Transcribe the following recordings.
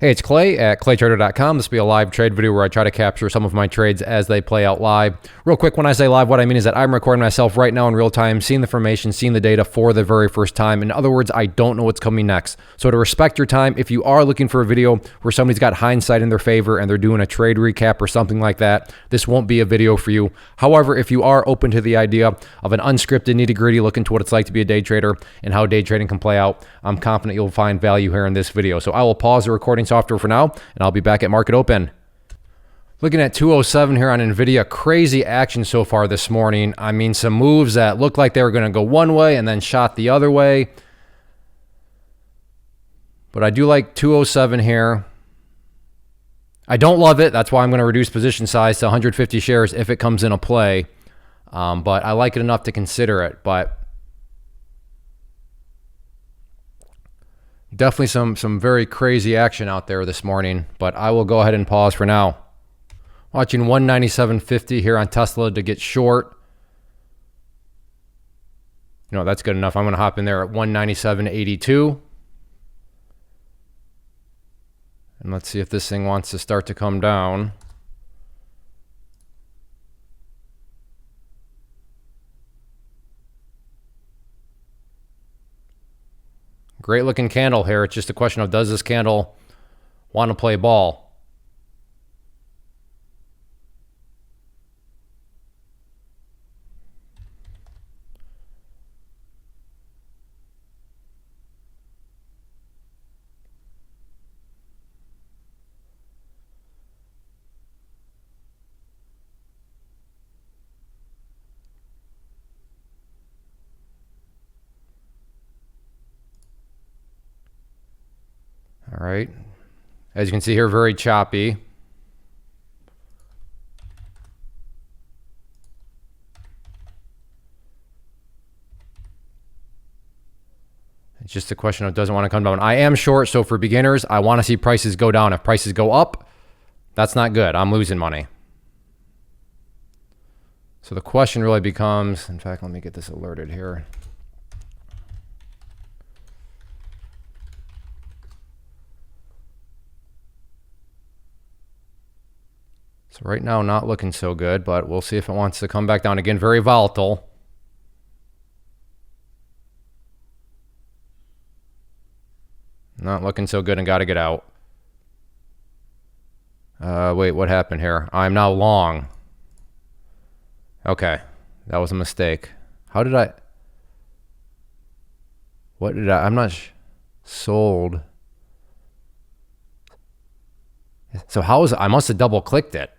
Hey, it's Clay at claytrader.com. This will be a live trade video where I try to capture some of my trades as they play out live. Real quick, when I say live, what I mean is that I'm recording myself right now in real time, seeing the information, seeing the data for the very first time. In other words, I don't know what's coming next. So to respect your time, if you are looking for a video where somebody's got hindsight in their favor and they're doing a trade recap or something like that, this won't be a video for you. However, if you are open to the idea of an unscripted, nitty-gritty look into what it's like to be a day trader and how day trading can play out, I'm confident you'll find value here in this video. So I will pause the recording software for now, and I'll be back at market open. Looking at 207 here on Nvidia, crazy action so far this morning. I mean, some moves that looked like they were going to go one way and then shot the other way. But I do like 207 here. I don't love it. That's why I'm going to reduce position size to 150 shares if it comes into play. But I like it enough to consider it. But definitely some very crazy action out there this morning, but I will go ahead and pause for now. Watching 197.50 here on Tesla to get short. You know, that's good enough. I'm going to hop in there at 197.82. And let's see if this thing wants to start to come down. Great looking candle here. It's just a question of, does this candle want to play ball? All right. As you can see here, very choppy. It's just a question of, doesn't want to come down. I am short, so for beginners, I want to see prices go down. If prices go up, that's not good. I'm losing money. So the question really becomes, in fact, let me get this alerted here. So right now, not looking so good, but we'll see if it wants to come back down again. Very volatile. Not looking so good and got to get out. Wait, what happened here? I'm now long. Okay, that was a mistake. How did I? What did I? I'm not sold. So how is it? I must have double clicked it.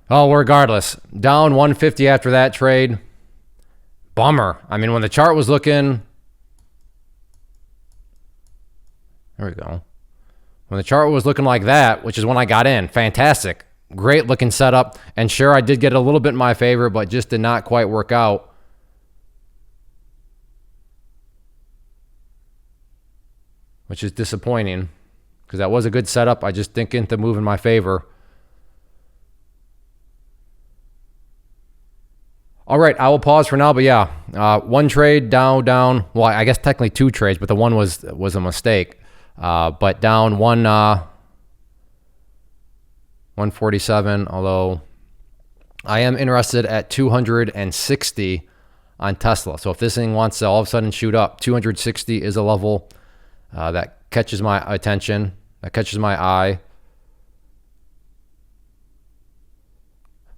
Oh, regardless, down 150 after that trade. Bummer. I mean, when the chart was looking, there we go. When the chart was looking like that, which is when I got in, fantastic, great looking setup. And sure, I did get a little bit in my favor, but just did not quite work out. Which is disappointing, because that was a good setup. I just didn't get the move in my favor. All right, I will pause for now, but yeah, one trade down. Well, I guess technically two trades, but the one was a mistake. But down 147, although I am interested at 260 on Tesla. So if this thing wants to all of a sudden shoot up, 260 is a level that catches my attention, that catches my eye.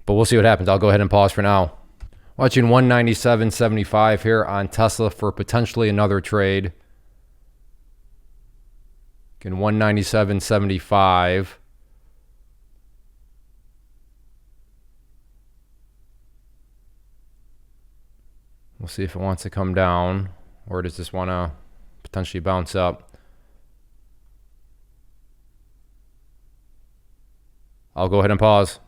But we'll see what happens. I'll go ahead and pause for now. Watching 197.75 here on Tesla for potentially another trade. Again, 197.75. We'll see if it wants to come down, or does this want to potentially bounce up. I'll go ahead and pause.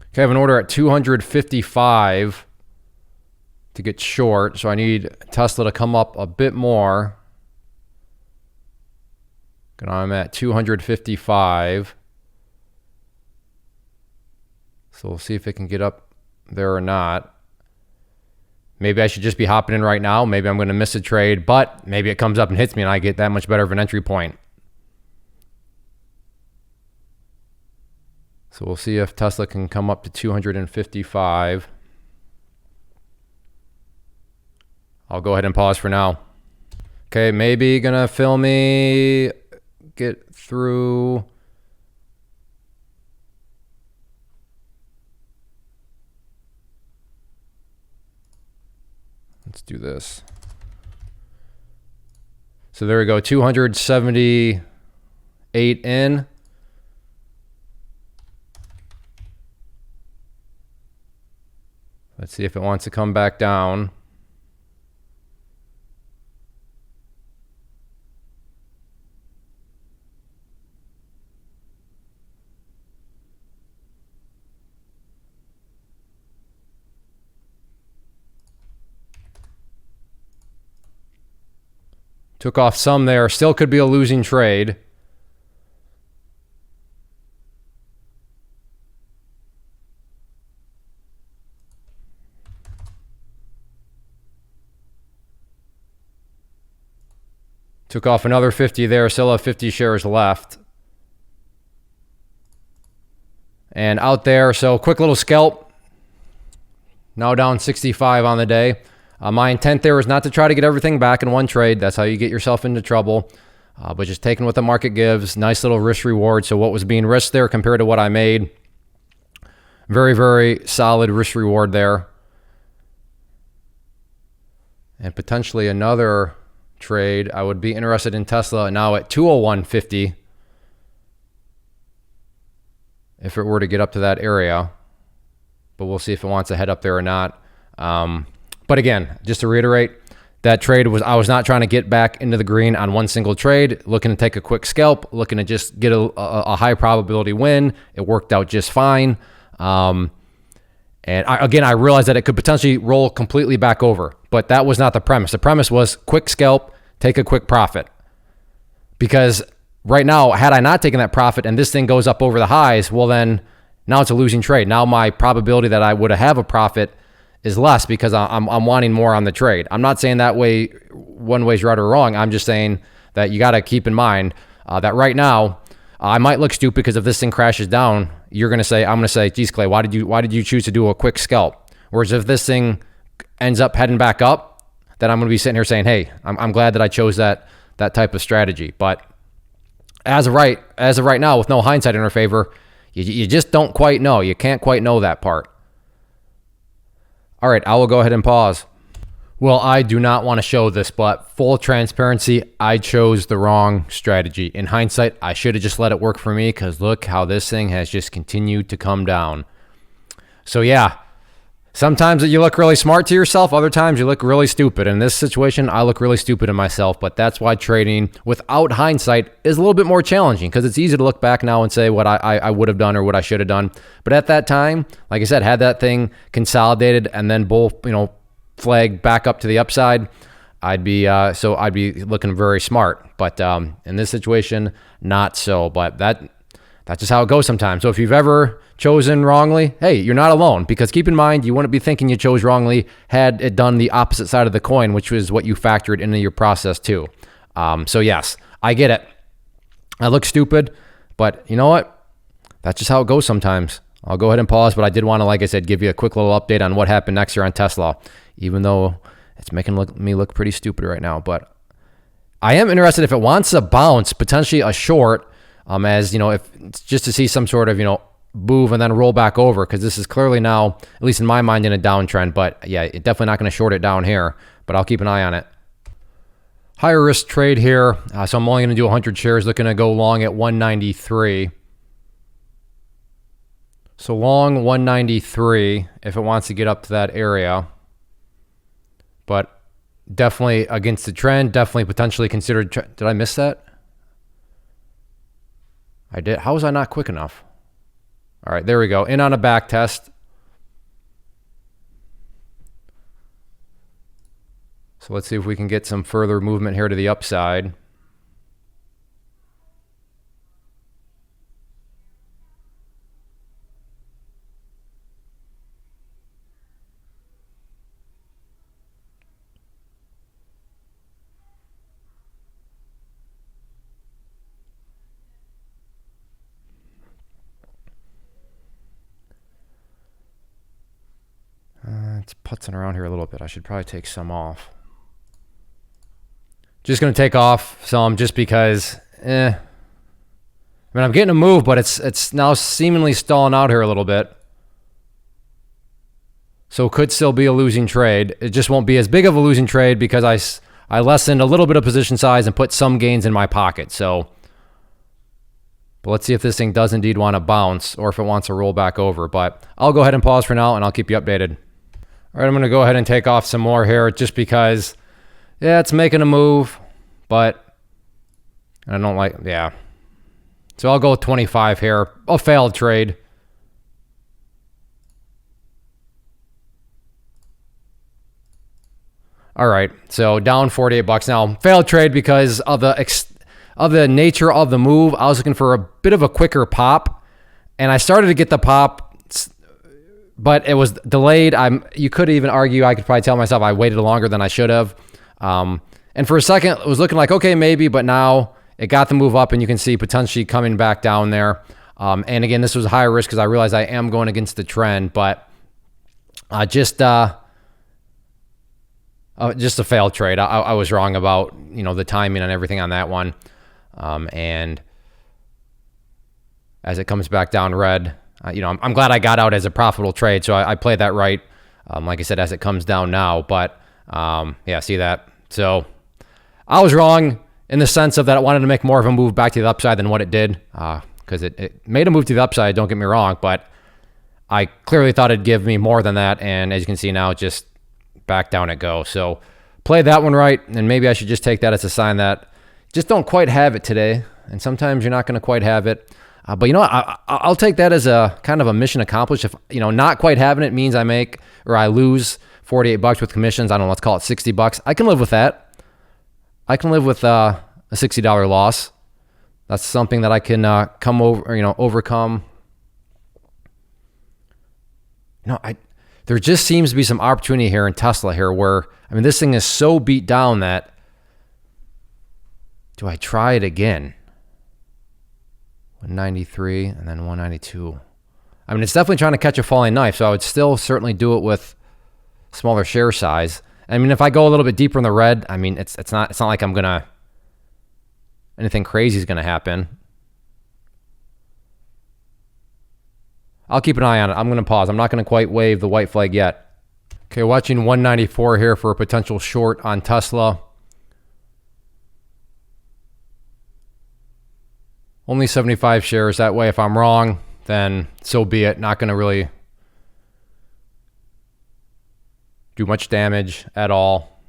Okay, I have an order at 255 to get short, so I need Tesla to come up a bit more. And I'm at 255. So we'll see if it can get up there or not. Maybe I should just be hopping in right now. Maybe I'm going to miss a trade, but maybe it comes up and hits me and I get that much better of an entry point. So we'll see if Tesla can come up to 255. I'll go ahead and pause for now. Okay, maybe gonna fill me, get through. Let's do this. So there we go, 278 in. Let's see if it wants to come back down. Took off some there. Still could be a losing trade. Took off another 50 there. Still have 50 shares left. And out there, so quick little scalp. Now down 65 on the day. My intent there is not to try to get everything back in one trade. That's how you get yourself into trouble. But just taking what the market gives. Nice little risk reward. So what was being risked there compared to what I made. Very, very solid risk reward there. And potentially another trade. I would be interested in Tesla now at 201.50. If it were to get up to that area. But we'll see if it wants to head up there or not. But again, just to reiterate, that trade was, I was not trying to get back into the green on one single trade, looking to take a quick scalp, looking to just get a high probability win. It worked out just fine. And I realized that it could potentially roll completely back over, but that was not the premise. The premise was quick scalp, take a quick profit. Because right now, had I not taken that profit and this thing goes up over the highs, well then, now it's a losing trade. Now my probability that I would have a profit is less because I'm wanting more on the trade. I'm not saying that way, one way's right or wrong. I'm just saying that you got to keep in mind that right now, I might look stupid because if this thing crashes down, I'm going to say, geez, Clay, why did you choose to do a quick scalp? Whereas if this thing ends up heading back up, then I'm going to be sitting here saying, hey, I'm glad that I chose that type of strategy. But as of right now, with no hindsight in our favor, you just don't quite know. You can't quite know that part. All right, I will go ahead and pause. Well, I do not want to show this, but full transparency, I chose the wrong strategy. In hindsight, I should have just let it work for me because look how this thing has just continued to come down. So yeah, sometimes you look really smart to yourself. Other times you look really stupid. In this situation, I look really stupid to myself, but that's why trading without hindsight is a little bit more challenging because it's easy to look back now and say what I would have done or what I should have done. But at that time, like I said, had that thing consolidated and then both, flag back up to the upside, I'd be looking very smart. But in this situation, not so. But that's just how it goes sometimes. So if you've ever chosen wrongly, hey, you're not alone. Because keep in mind, you wouldn't be thinking you chose wrongly had it done the opposite side of the coin, which was what you factored into your process too. So yes, I get it. I look stupid, but you know what? That's just how it goes sometimes. I'll go ahead and pause, but I did want to, like I said, give you a quick little update on what happened next year on Tesla, even though it's making me look pretty stupid right now. But I am interested if it wants a bounce, potentially a short, if it's just to see some sort of, move and then roll back over, because this is clearly now, at least in my mind, in a downtrend. But yeah, it's definitely not going to short it down here, but I'll keep an eye on it. Higher risk trade here. So I'm only going to do 100 shares, looking to go long at 193. So long 193 if it wants to get up to that area. But definitely against the trend, definitely potentially considered. Did I miss that? I did. How was I not quick enough? All right, there we go. In on a back test. So let's see if we can get some further movement here to the upside. It's putzing around here a little bit. I should probably take some off. Just going to take off some just because, I mean, I'm getting a move, but it's now seemingly stalling out here a little bit. So it could still be a losing trade. It just won't be as big of a losing trade because I lessened a little bit of position size and put some gains in my pocket. So, but let's see if this thing does indeed want to bounce or if it wants to roll back over. But I'll go ahead and pause for now, and I'll keep you updated. All right, I'm going to go ahead and take off some more here just because, yeah, it's making a move, but I don't like, yeah. So I'll go with 25 here. A failed trade. All right, so down 48 bucks. Now, failed trade because of the nature of the move. I was looking for a bit of a quicker pop, and I started to get the pop, but it was delayed. You could even argue, I could probably tell myself I waited longer than I should have. And for a second, it was looking like, okay, maybe, but now it got the move up, and you can see potentially coming back down there. And again, this was a higher risk because I realized I am going against the trend, but just a failed trade. I was wrong about, the timing and everything on that one. And as it comes back down red, I'm glad I got out as a profitable trade. So I played that right. Like I said, as it comes down now, but yeah, see that. So I was wrong in the sense of that it wanted to make more of a move back to the upside than what it did. Because it made a move to the upside, don't get me wrong, but I clearly thought it'd give me more than that. And as you can see now, just back down it goes. So played that one right, and maybe I should just take that as a sign that just don't quite have it today. And sometimes you're not going to quite have it. But I'll take that as a kind of a mission accomplished. If not quite having it means I lose 48 bucks with commissions. I don't know, let's call it 60 bucks. I can live with that. I can live with a $60 loss. That's something that I can overcome. There just seems to be some opportunity here in Tesla here where, this thing is so beat down that, do I try it again? 193 and then 192. It's definitely trying to catch a falling knife, so I would still certainly do it with smaller share size. If I go a little bit deeper in the red, it's not like anything crazy is gonna happen. I'll keep an eye on it. I'm gonna pause. I'm not gonna quite wave the white flag yet. Okay, watching 194 here for a potential short on Tesla. Only 75 shares. That way, if I'm wrong, then so be it. Not going to really do much damage at all.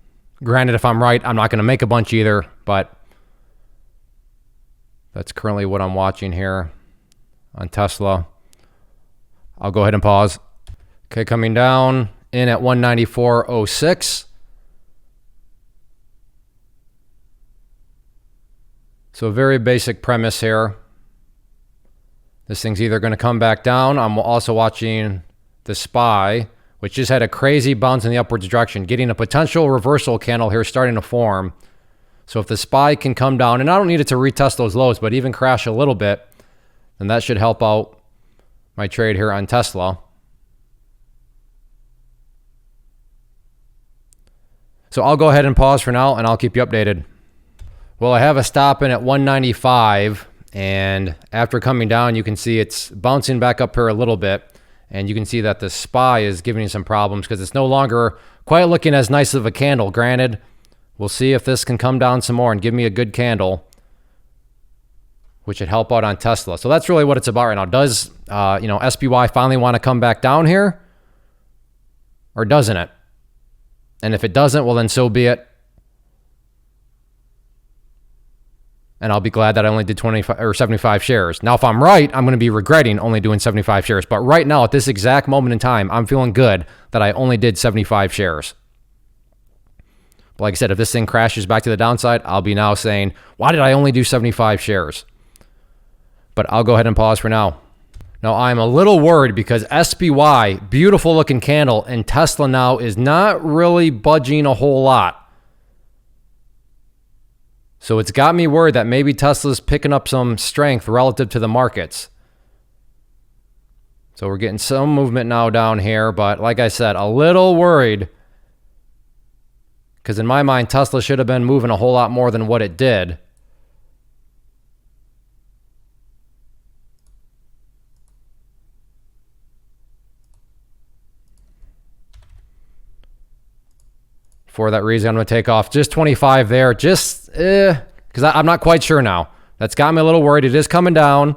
Granted, if I'm right, I'm not going to make a bunch either, but that's currently what I'm watching here on Tesla. I'll go ahead and pause. Okay, coming down in at 194.06. So very basic premise here. This thing's either going to come back down. I'm also watching the SPY, which just had a crazy bounce in the upwards direction, getting a potential reversal candle here starting to form. So if the SPY can come down, and I don't need it to retest those lows, but even crash a little bit, then that should help out my trade here on Tesla. So I'll go ahead and pause for now, and I'll keep you updated. Well, I have a stop in at 195, and after coming down, you can see it's bouncing back up here a little bit, and you can see that the SPY is giving you some problems because it's no longer quite looking as nice of a candle. Granted, we'll see if this can come down some more and give me a good candle, which would help out on Tesla. So that's really what it's about right now. Does SPY finally want to come back down here, or doesn't it? And if it doesn't, well then so be it. And I'll be glad that I only did 25 or 75 shares. Now, if I'm right, I'm going to be regretting only doing 75 shares. But right now, at this exact moment in time, I'm feeling good that I only did 75 shares. But like I said, if this thing crashes back to the downside, I'll be now saying, why did I only do 75 shares? But I'll go ahead and pause for now. Now, I'm a little worried because SPY, beautiful looking candle, and Tesla now is not really budging a whole lot. So it's got me worried that maybe Tesla's picking up some strength relative to the markets. So we're getting some movement now down here, but like I said, a little worried because in my mind, Tesla should have been moving a whole lot more than what it did. For that reason, I'm going to take off just 25 there, just because I'm not quite sure now. That's got me a little worried. It is coming down.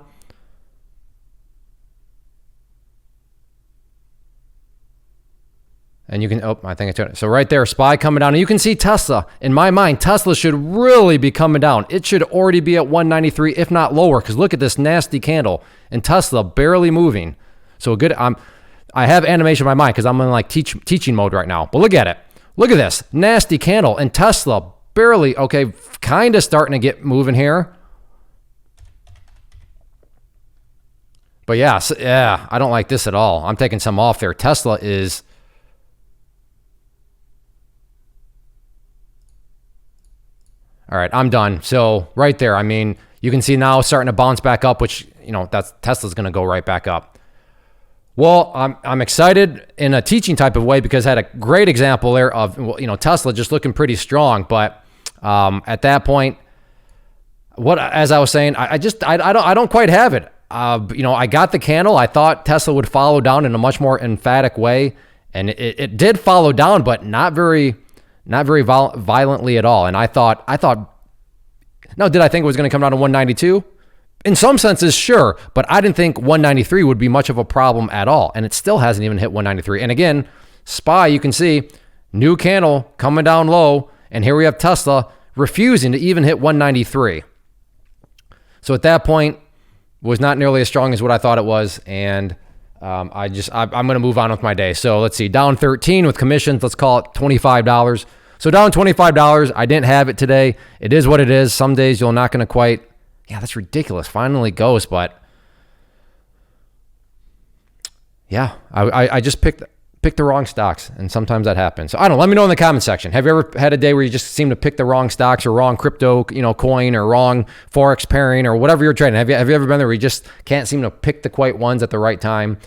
And you can, oh, I think I took it. So right there, SPY coming down. And you can see Tesla. In my mind, Tesla should really be coming down. It should already be at 193, if not lower, because look at this nasty candle. And Tesla barely moving. So a good, I have animation in my mind because I'm in like teaching mode right now. But look at it. Look at this nasty candle. And Tesla barely, okay, kind of starting to get moving here. But yeah, I don't like this at all. I'm taking some off there. Tesla is... All right, I'm done. So right there, I mean, you can see now starting to bounce back up, which, you know, that's Tesla's going to go right back up. Well, I'm excited in a teaching type of way because I had a great example there of, you know, Tesla just looking pretty strong. But at that point, as I was saying, I don't quite have it. You know, I got the candle. I thought Tesla would follow down in a much more emphatic way, and it did follow down, but not very violently at all. And I thought, now, did I think it was going to come down to 192? In some senses, sure, but I didn't think 193 would be much of a problem at all. And it still hasn't even hit 193. And again, SPY, you can see new candle coming down low. And here we have Tesla refusing to even hit 193. So at that point, was not nearly as strong as what I thought it was. And I'm going to move on with my day. So let's see, down 13 with commissions. Let's call it $25. So down $25. I didn't have it today. It is what it is. Some days you're not going to quite. Yeah, that's ridiculous. Finally goes, but yeah, I just picked the wrong stocks, and sometimes that happens. So I don't know. Let me know in the comment section. Have you ever had a day where you just seem to pick the wrong stocks or wrong crypto, you know, coin or wrong forex pairing or whatever you're trading? Have you ever been there where you just can't seem to pick the quite ones at the right time?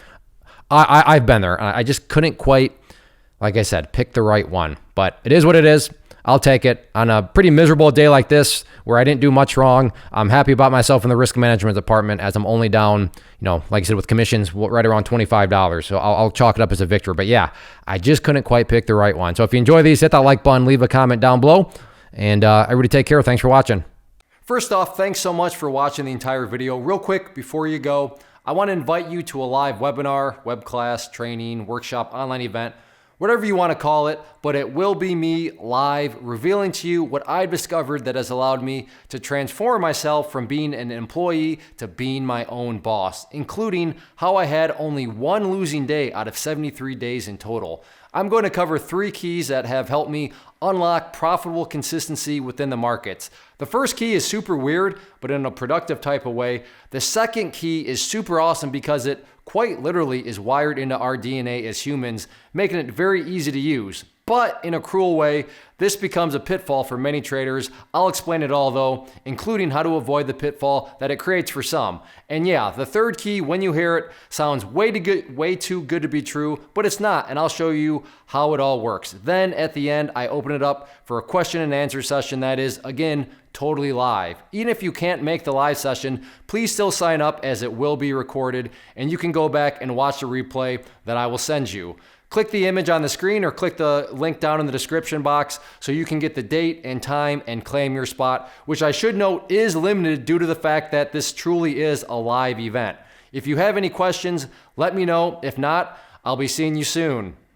I've been there. I just couldn't quite, like I said, pick the right one. But it is what it is. I'll take it. On a pretty miserable day like this where I didn't do much wrong, I'm happy about myself in the risk management department as I'm only down, you know, like I said, with commissions right around $25. So I'll chalk it up as a victory. But yeah, I just couldn't quite pick the right one. So if you enjoy these, hit that like button, leave a comment down below, and everybody take care. Thanks for watching. First off, thanks so much for watching the entire video. Real quick, before you go, I want to invite you to a live webinar, web class, training, workshop, online event, whatever you want to call it, but it will be me live revealing to you what I've discovered that has allowed me to transform myself from being an employee to being my own boss, including how I had only one losing day out of 73 days in total. I'm going to cover 3 keys that have helped me unlock profitable consistency within the markets. The first key is super weird, but in a productive type of way. The second key is super awesome because it quite literally is wired into our DNA as humans, making it very easy to use. But in a cruel way, this becomes a pitfall for many traders. I'll explain it all though, including how to avoid the pitfall that it creates for some. And yeah, the third key, when you hear it, sounds way too good to be true, but it's not, and I'll show you how it all works. Then at the end, I open it up for a question and answer session that is, again, totally live. Even if you can't make the live session, please still sign up as it will be recorded, and you can go back and watch the replay that I will send you. Click the image on the screen or click the link down in the description box so you can get the date and time and claim your spot, which I should note is limited due to the fact that this truly is a live event. If you have any questions, let me know. If not, I'll be seeing you soon.